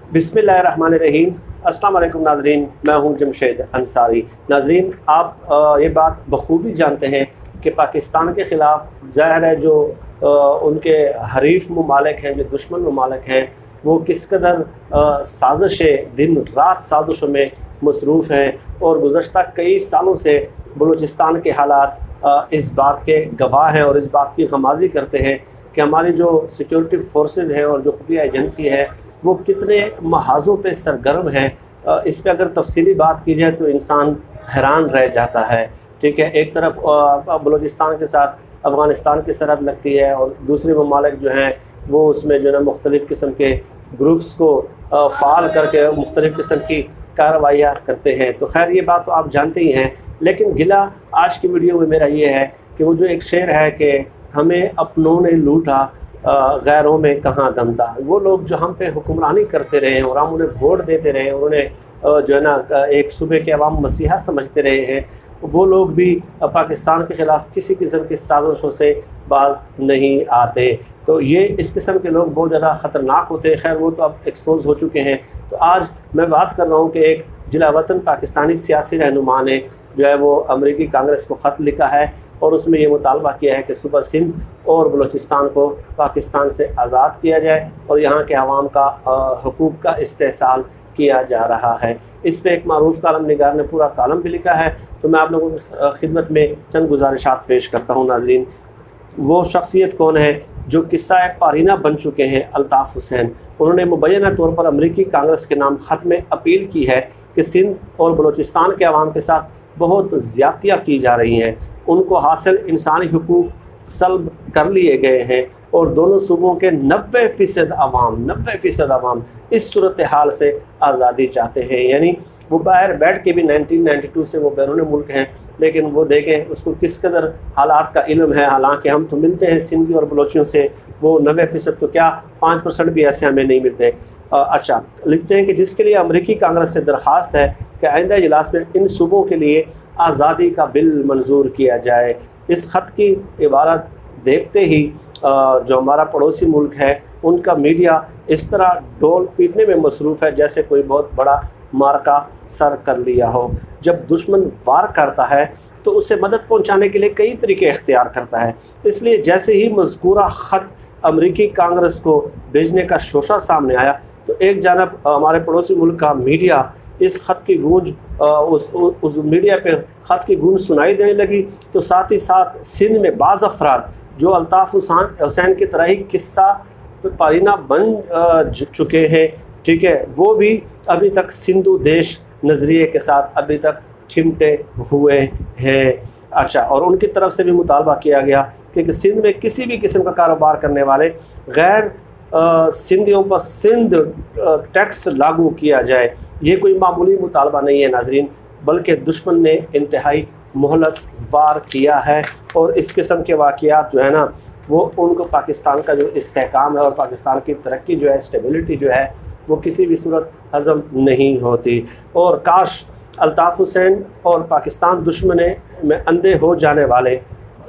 बिस्मिल्लाहिर्रहमानिर्रहीम। अस्सलाम वालेकुम नाज़रीन, मैं हूं जमशेद अंसारी। नाज़रीन, आप ये बात बखूबी जानते हैं कि पाकिस्तान के ख़िलाफ़ ज़ाहिर है जो उनके हरीफ ममालिक हैं, जो दुश्मन ममालिक हैं, वो किस कदर साजिशें दिन रात साजिशों में मसरूफ़ हैं और गुज़श्ता कई सालों से बलूचिस्तान के हालात इस बात के गवाह हैं और इस बात की गमाज़ी करते हैं कि हमारी जो सिक्योरिटी फोर्सेस हैं और जो खुफिया एजेंसी है वो कितने महाज़ों पे सरगर्म हैं। इस पे अगर तफसीली बात की जाए तो इंसान हैरान रह जाता है। ठीक है, एक तरफ बलूचिस्तान के साथ अफ़गानिस्तान की सरहद लगती है और दूसरे ममालिक जो हैं वो उसमें जो है मुख्तलिफ़ किस्म के ग्रुप्स को फ़ाल करके मुख्तलिफ़ किस्म की कार्रवाइयाँ करते हैं। तो खैर ये बात तो आप जानते ही हैं, लेकिन गिला आज की वीडियो में मेरा ये है कि वो जो एक शेर है कि हमें अपनों ने लूटा गैरों में कहाँ दम था। वो लोग जो हम पे हुक्मरानी करते रहे और हम उन्हें वोट देते रहे, उन्होंने जो है ना एक सूबे के अवाम मसीहा समझते रहे हैं, वो लोग भी पाकिस्तान के ख़िलाफ़ किसी किस्म की साजिशों से बाज नहीं आते। तो ये इस किस्म के लोग बहुत ज़्यादा ख़तरनाक होते हैं। खैर वो तो अब एक्सपोज हो चुके हैं। तो आज मैं बात कर रहा हूँ कि एक जिला वतन पाकिस्तानी सियासी रहनुमा ने जो है वो अमरीकी कांग्रेस को ख़त लिखा है और उसमें ये मुतालबा किया है कि सूबा सिंध और बलूचिस्तान को पाकिस्तान से आज़ाद किया जाए और यहाँ के अवाम का हुकूक का इस्तेहसाल किया जा रहा है। इस पर एक मारूफ कालम निगार ने पूरा कालम भी लिखा है। तो मैं आप लोगों की खिदमत में चंद गुजारिशात पेश करता हूँ। नाज़रीन, वो शख्सियत कौन है जो किस्सा पारीना बन चुके हैं? अल्ताफ़ हुसैन। उन्होंने मुबैना तौर पर अमरीकी कांग्रेस के नाम ख़त में अपील की है कि सिंध और बलूचिस्तान के अवाम के साथ बहुत ज़्यादतियाँ की जा रही हैं, उनको हासिल इंसानी हुकूक सल्ब कर लिए गए हैं और दोनों सूबों के 90% अवाम इस सूरत हाल से आज़ादी चाहते हैं। यानी वो बाहर बैठ के भी 1992 से वो बैरून मुल्क हैं, लेकिन वो देखें उसको किस कदर हालात का इल्म है। हालांकि हम तो मिलते हैं सिंधी और बलोचियों से, वो 90% तो क्या 5% भी ऐसे हमें नहीं मिलते। अच्छा, लिखते हैं कि जिसके लिए अमरीकी कांग्रेस से दरख्वास्त है कि आइंदा इजलास में इन सूबों के लिए आज़ादी का बिल मंजूर किया जाए। इस ख़त की इबारत देखते ही जो हमारा पड़ोसी मुल्क है उनका मीडिया इस तरह ढोल पीटने में मसरूफ़ है जैसे कोई बहुत बड़ा मार्का सर कर लिया हो। जब दुश्मन वार करता है तो उसे मदद पहुंचाने के लिए कई तरीके इख्तियार करता है। इसलिए जैसे ही मज़कूरा ख़त अमरीकी कांग्रेस को भेजने का शोशा सामने आया तो एक जानब हमारे पड़ोसी मुल्क का मीडिया इस ख़त की गूंज उस मीडिया पे ख़त की गूंज सुनाई देने लगी, तो साथ ही साथ सिंध में बाज़ अफराद जो अल्ताफ़ हुसैन की तरह ही किस्सा पारीना बन चुके हैं, ठीक है, वो भी अभी तक सिंधु देश नज़रिए के साथ अभी तक चिमटे हुए हैं। अच्छा, और उनकी तरफ से भी मुतालबा किया गया कि सिंध में किसी भी किस्म का कारोबार करने वाले गैर सिंधियों पर सिंध टैक्स लागू किया जाए। ये कोई मामूली मुतालबा नहीं है नाजरीन, बल्कि दुश्मन ने इंतहाई मोहलत वार किया है और इस किस्म के वाक़यात जो है ना वो उनको पाकिस्तान का जो इस्तेहकाम है और पाकिस्तान की तरक्की जो है, स्टेबिलिटी जो है, वो किसी भी सूरत हज़म नहीं होती। और काश अल्ताफ़ हुसैन और पाकिस्तान दुश्मन में अंधे हो जाने वाले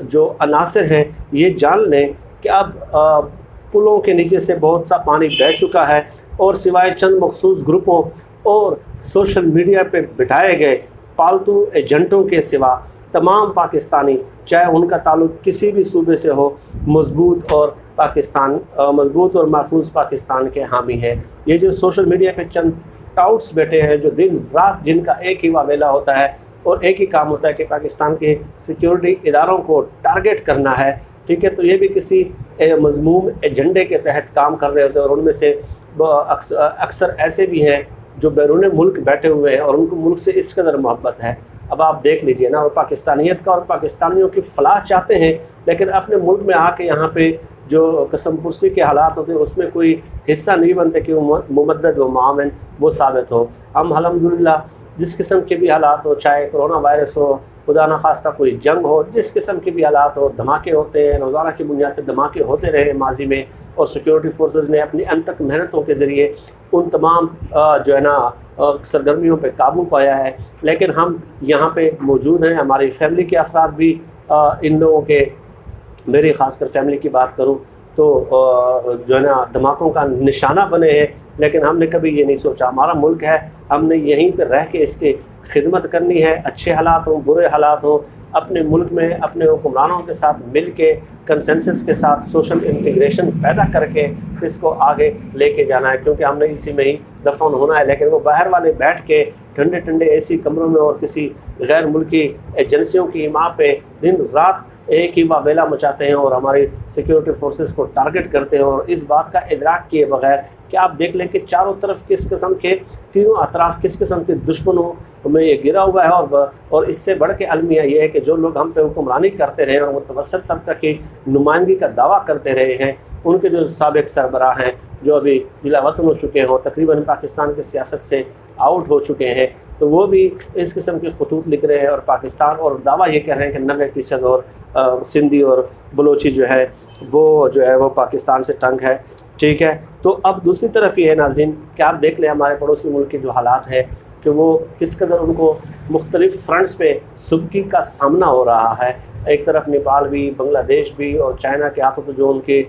जो अनासर हैं ये जान लें कि अब पुलों के नीचे से बहुत सा पानी बह चुका है और सिवाय चंद मखसूस ग्रुपों और सोशल मीडिया पे बिठाए गए पालतू एजेंटों के सिवा तमाम पाकिस्तानी, चाहे उनका ताल्लुक़ किसी भी सूबे से हो, मजबूत और महफूज पाकिस्तान के हामी हैं। ये जो सोशल मीडिया पे चंद टाउट्स बैठे हैं जो दिन रात जिनका एक ही वावेला होता है और एक ही काम होता है कि पाकिस्तान के सिक्योरिटी इदारों को टारगेट करना है, ठीक है, तो ये भी किसी मज़मूम एजेंडे के तहत काम कर रहे होते हैं। और उनमें से अक्सर ऐसे भी हैं जो बैरून मुल्क बैठे हुए हैं और उनको मुल्क से इस कदर मोहब्बत है। अब आप देख लीजिए ना, और पाकिस्तानियत का और पाकिस्तानियों की फलाह चाहते हैं, लेकिन अपने मुल्क में आके यहाँ पे जो कसम पुरसी के हालात होते हैं उसमें कोई हिस्सा नहीं बनते कि वो मुमद्दद व मुआवन वो साबित हो। हम अल्हम्दुलिल्लाह जिस किस्म के भी हालात हो, चाहे कोरोना वायरस हो, खुदा न खास्ता कोई जंग हो, जिस किस्म के भी हालात हो, धमाके होते हैं, रोज़ाना की बुनियाद पर धमाके होते रहे माजी में, और सिक्योरिटी फोर्सेस ने अपनी अनतक मेहनतों के ज़रिए उन तमाम जो है ना सरगर्मियों पे काबू पाया है। लेकिन हम यहाँ पे मौजूद हैं, हमारी फैमिली के अफराद भी इन लोगों के, मेरी ख़ासकर फैमिली की बात करूँ तो जो है ना धमाकों का निशाना बने हैं। लेकिन हमने कभी ये नहीं सोचा, हमारा मुल्क है, हमने यहीं पर रह के इसकी खिदमत करनी है, अच्छे हालात हों बुरे हालात हों, अपने मुल्क में अपने हुक्मरानों के साथ मिल के कंसेंसस के साथ सोशल इंटीग्रेशन पैदा करके इसको आगे लेके जाना है, क्योंकि हमने इसी में ही दफन होना है। लेकिन वो बाहर वाले बैठ के ठंडे ठंडे एसी कमरों में और किसी गैर मुल्की एजेंसियों की हिमा पे दिन रात एक ही वावेला मचाते हैं और हमारी सिक्योरिटी फोर्सेस को टारगेट करते हैं, और इस बात का इदराक किए बगैर कि आप देख लें कि चारों तरफ किस किस्म के, तीनों अतराफ किस किस्म के दुश्मनों में ये गिरा हुआ है। और इससे बढ़ के अलमिया ये है कि जो लोग हम पे हुक्मरानी करते रहे और मुतवस्सित तबका की नुमाइंदगी का दावा करते रहे हैं, उनके जो साबिक सरबराह हैं जो अभी जिला वतन हो चुके हैं और तकरीबन पाकिस्तान की सियासत से आउट हो चुके हैं, तो वो भी इस किस्म के खतूत लिख रहे हैं और पाकिस्तान और दावा ये कह रहे हैं कि 90% और सिंधी और बलोची जो है वो पाकिस्तान से तंग है। ठीक है, तो अब दूसरी तरफ ये है नाज़रीन कि आप देख लें हमारे पड़ोसी मुल्क के जो हालात हैं कि वो किस कदर उनको मुख्तलिफ़ फ्रंट्स पे सुबकी का सामना हो रहा है। एक तरफ नेपाल भी, बांग्लादेश भी और चाइना के हाथों तो जो उनके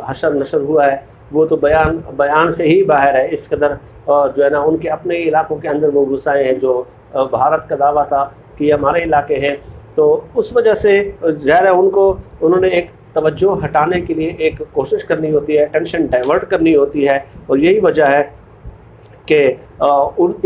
हशर नशर हुआ है वो तो बयान से ही बाहर है। इस कदर जो है ना उनके अपने इलाकों के अंदर वो घुसाए हैं जो भारत का दावा था कि हमारे इलाके हैं, तो उस वजह से ज़ाहिर है उन्होंने एक तवज्जो हटाने के लिए एक कोशिश करनी होती है, टेंशन डाइवर्ट करनी होती है, और यही वजह है कि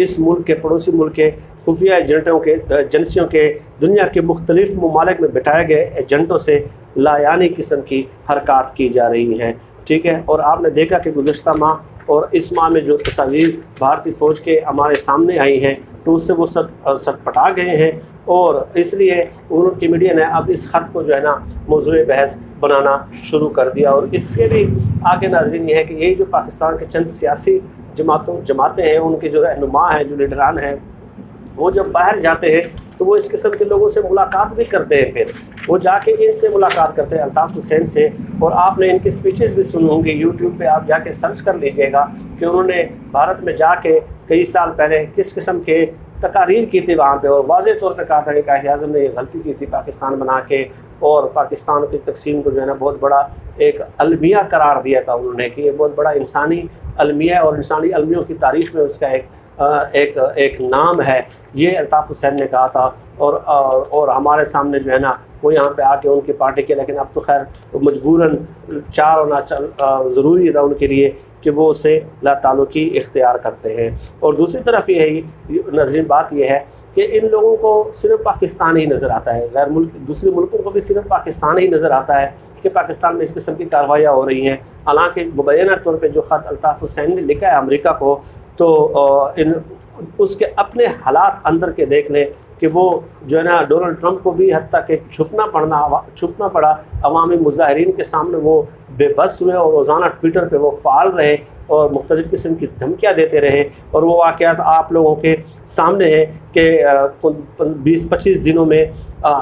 इस मुल्क के पड़ोसी मुल्क के खुफिया एजेंसियों के दुनिया के मुख्तलिफ ममालिक में बिठाए गए एजेंटों से लायानी किस्म की हरकत की जा रही हैं। ठीक है, और आपने देखा कि गुज़श्ता माह और इस माह में जो तस्वीर भारतीय फ़ौज के हमारे सामने आई हैं तो उससे वो सटपटा गए हैं, और इसलिए उनकी मीडिया ने अब इस ख़त को जो है ना मौज़ूए बहस बनाना शुरू कर दिया। और इसके भी आगे नाज़रीन ये है कि यही जो पाकिस्तान के चंद सियासी जमातें हैं, उनके जो रहनुमा हैं, जो लीडरान हैं, वो जब बाहर जाते हैं तो वो इस किस्म के लोगों से मुलाकात भी करते हैं, फिर वो जाके इनसे मुलाकात करते हैं, अल्ताफ़ हुसैन से। और आपने इनकी स्पीचेस भी सुनी होंगी, यूट्यूब पे आप जाके सर्च कर लीजिएगा कि उन्होंने भारत में जाके कई साल पहले किस किस्म के तकारीर की थी वहाँ पे, और वाज़ेह तौर पे कहा था कि कायद-ए-आज़म ने ये गलती की थी पाकिस्तान बना के, और पाकिस्तान की तकसीम को जो है ना बहुत बड़ा एक अलमिया करार दिया था उन्होंने कि ये बहुत बड़ा इंसानी अलमिया है और इंसानी अलमियों की तारीख़ में उसका एक नाम है, ये अल्ताफ़ हुसैन ने कहा था। और हमारे सामने जो है ना वो यहाँ पे आके उनकी पार्टी के, लेकिन अब तो खैर मजबूरन चार होना ज़रूरी था उनके लिए कि वो उसे लाताल्लुकी इख्तियार करते हैं। और दूसरी तरफ ये है नाज़रीन, बात यह है कि इन लोगों को सिर्फ पाकिस्तान ही नज़र आता है, गैर मुल्क दूसरे मुल्कों को भी सिर्फ पाकिस्तान ही नज़र आता है कि पाकिस्तान में इस किस्म की कार्रवाइयाँ हो रही हैं। हालाँकि मुबैना तौर पर जो ख़त अल्ताफ़ हुसैन ने लिखा है अमेरिका को, तो उसके अपने हालात अंदर के देख लें कि वो जो है ना डोनाल्ड ट्रंप को भी हत्ता के छुपना पड़ा अवामी मुजाहिरीन के सामने, वो बेबस हुए और रोज़ाना ट्विटर पे वो फ़ाल रहे और मुख्तलिफ़ किस्म की धमकियाँ देते रहे। और वो वाक़यात आप लोगों के सामने है कि 20-25 दिनों में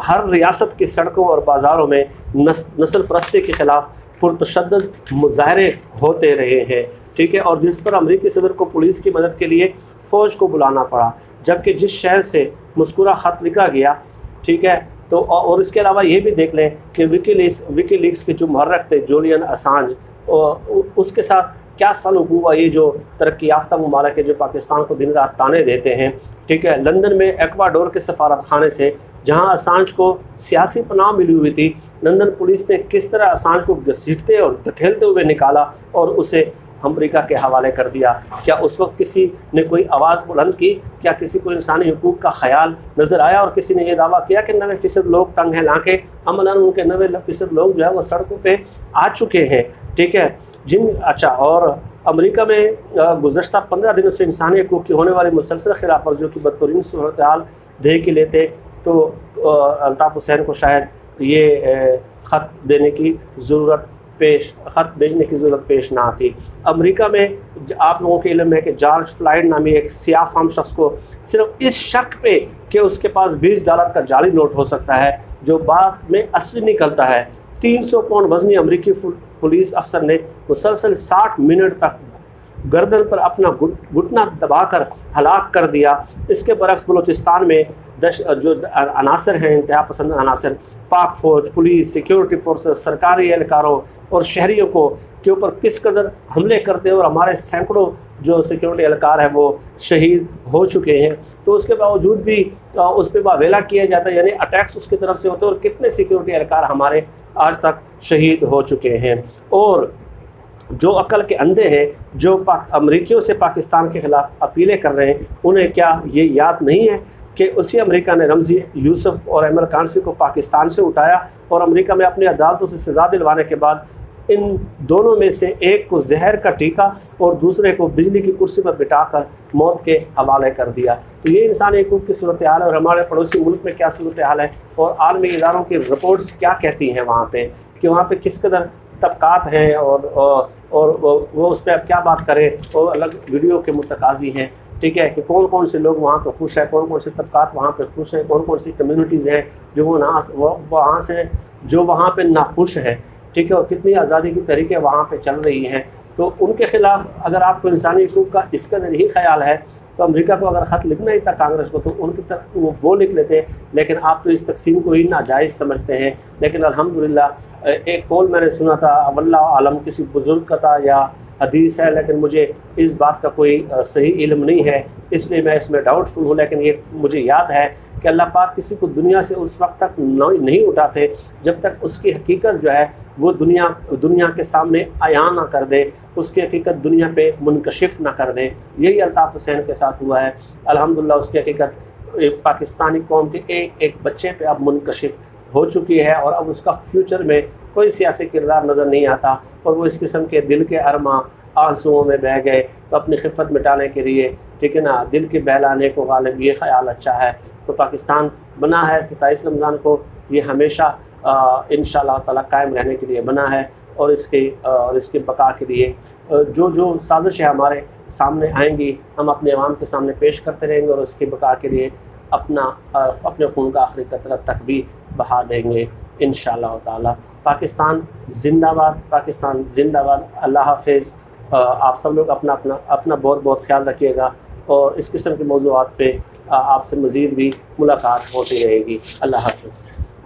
हर रियासत की सड़कों और बाज़ारों में नस्ल परस्ती के ख़िलाफ़ पुरतशद्दुद मुजाहरे होते रहे हैं। ठीक है, और जिस पर अमरीकी सदर को पुलिस की मदद के लिए फ़ौज को बुलाना पड़ा, जबकि जिस शहर से मुस्कुरा ख़त लिखा गया, ठीक है, तो और इसके अलावा ये भी देख लें कि विकीलीक्स के जो मुहर्रिक थे जूलियन असांज, उसके साथ क्या सलूक हुआ। ये जो तरक्की याफ्ता ममालिक है जो पाकिस्तान को दिन रात ताने देते हैं, ठीक है, लंदन में एक्वाडोर के सफारत खाने से जहां असांज को सियासी पनाह मिली हुई थी, लंदन पुलिस ने किस तरह असांज को घसीटते और धकेलते हुए निकाला और उसे अमरीका के हवाले कर दिया। क्या उस वक्त किसी ने कोई आवाज़ बुलंद की? क्या किसी को इंसानी हुकूक का ख्याल नज़र आया? और किसी ने यह दावा किया कि 90% लोग तंग हैं, लाके अमलन उनके 90% लोग जो है वो सड़कों पे आ चुके हैं। ठीक है, अच्छा, और अमेरिका में गुज़श्ता 15 दिनों से इंसानी हुकूक की होने वाली मुसलसल खिलाफ वर्जियों की बदतरीन सूरत हाल देख के लेते तो अल्ताफ़ हुसैन को शायद ये ख़त भेजने की ज़रूरत पेश ना थी। अमेरिका में आप लोगों के इल्म है कि जॉर्ज फ्लॉयड नामी एक सियाह फाम शख्स को सिर्फ इस शक पे कि उसके पास $20 का जाली नोट हो सकता है जो बाद में असली निकलता है, 300 पाउंड वजनी अमेरिकी पुलिस अफसर ने मुसलसल 60 मिनट तक गर्दन पर अपना घुटना दबाकर हलाक कर दिया। इसके बरक्स बलूचिस्तान में जो अनासर हैं, इंतहा पसंद अनासर, पाक फ़ौज, पुलिस, सिक्योरिटी फोर्सेस, सरकारी एहलकारों और शहरियों को के ऊपर किस कदर हमले करते हैं, और हमारे सैकड़ों जो सिक्योरिटी एहलकार हैं वो शहीद हो चुके हैं। तो उसके बावजूद भी उस पर वावेला किया जाता है, यानी अटैक्स उसकी तरफ से होते हैं, और कितने सिक्योरिटी एहलकार हमारे आज तक शहीद हो चुके हैं। और जो अक्ल के अंधे हैं, जो अमरीकियों से पाकिस्तान के ख़िलाफ़ अपीलें कर रहे हैं, उन्हें क्या ये याद नहीं है कि उसी अमेरिका ने रमज़ी यूसुफ और अमर कानसी को पाकिस्तान से उठाया, और अमेरिका में अपनी अदालतों से सज़ा दिलवाने के बाद इन दोनों में से एक को जहर का टीका और दूसरे को बिजली की कुर्सी पर बिठाकर मौत के हवाले कर दिया। तो ये इंसानी हकूक़ की सूरत हाल है, और हमारे पड़ोसी मुल्क में क्या सूरत हाल है, और आलमी इदारों की रिपोर्ट्स क्या कहती हैं वहाँ पे, कि वहाँ पे किस कदर तबकात हैं, और वो उस पर अब क्या बात करें, और अलग वीडियो के मुतकाज़ी हैं। ठीक है, कि कौन कौन से लोग वहाँ पे खुश हैं, कौन कौन से तबकात वहाँ पे खुश हैं, कौन कौन सी कम्युनिटीज़ हैं जो वहाँ से जो वहाँ पे नाखुश हैं। ठीक है, और कितनी आज़ादी की तहरीकें वहाँ पे चल रही हैं। तो उनके ख़िलाफ़ अगर आपको इंसानी हकूक़ का इस कदर ही ख्याल है, तो अमेरिका को अगर ख़त लिखना ही था कांग्रेस को, तो उनकी तरफ वो लिख लेते, लेकिन आप तो इस तकसीम को ही नाजायज़ समझते हैं। लेकिन अल्हम्दुलिल्लाह एक कौल मैंने सुना था, वल्लाह आलम किसी बुज़ुर्ग का था या हदीस है, लेकिन मुझे इस बात का कोई सही इल्म नहीं है, इसलिए मैं इसमें डाउटफुल हूँ। लेकिन ये मुझे याद है कि अल्लाह पाक किसी को दुनिया से उस वक्त तक नहीं उठाते जब तक उसकी हकीकत जो है वो दुनिया के सामने आया ना कर दे, उसकी हकीकत दुनिया पे मुनकशिफ ना कर दे। यही अल्ताफ़ हुसैन के साथ हुआ है। अल्हम्दुलिल्लाह उसकी हकीकत पाकिस्तानी कौम के एक बच्चे पे अब मुनकशिफ हो चुकी है, और अब उसका फ्यूचर में कोई सियासी किरदार नज़र नहीं आता, और वो इस किस्म के दिल के अरमा आंसुओं में बह गए। तो अपनी खिफत मिटाने के लिए, ठीक है ना, दिल के बहलाने को गालिब ये ख़याल अच्छा है। तो पाकिस्तान बना है 27 रमज़ान को, ये हमेशा इंशाअल्लाह ताला कायम रहने के लिए बना है, और इसके बका के लिए जो साजिशें हमारे सामने आएंगी हम अपने अवाम के सामने पेश करते रहेंगे, और उसके बका के लिए अपने खून का आखिरी कतरा तक भी बहा देंगे इंशाअल्लाह ताला। पाकिस्तान जिंदाबाद, पाकिस्तान जिंदाबाद। अल्लाह हाफ़िज़। आप सब लोग अपना बहुत बहुत ख्याल रखिएगा, और इस किस्म के मौज़ूआत पे आपसे मज़ीद भी मुलाकात होती रहेगी। अल्लाह हाफ़िज़।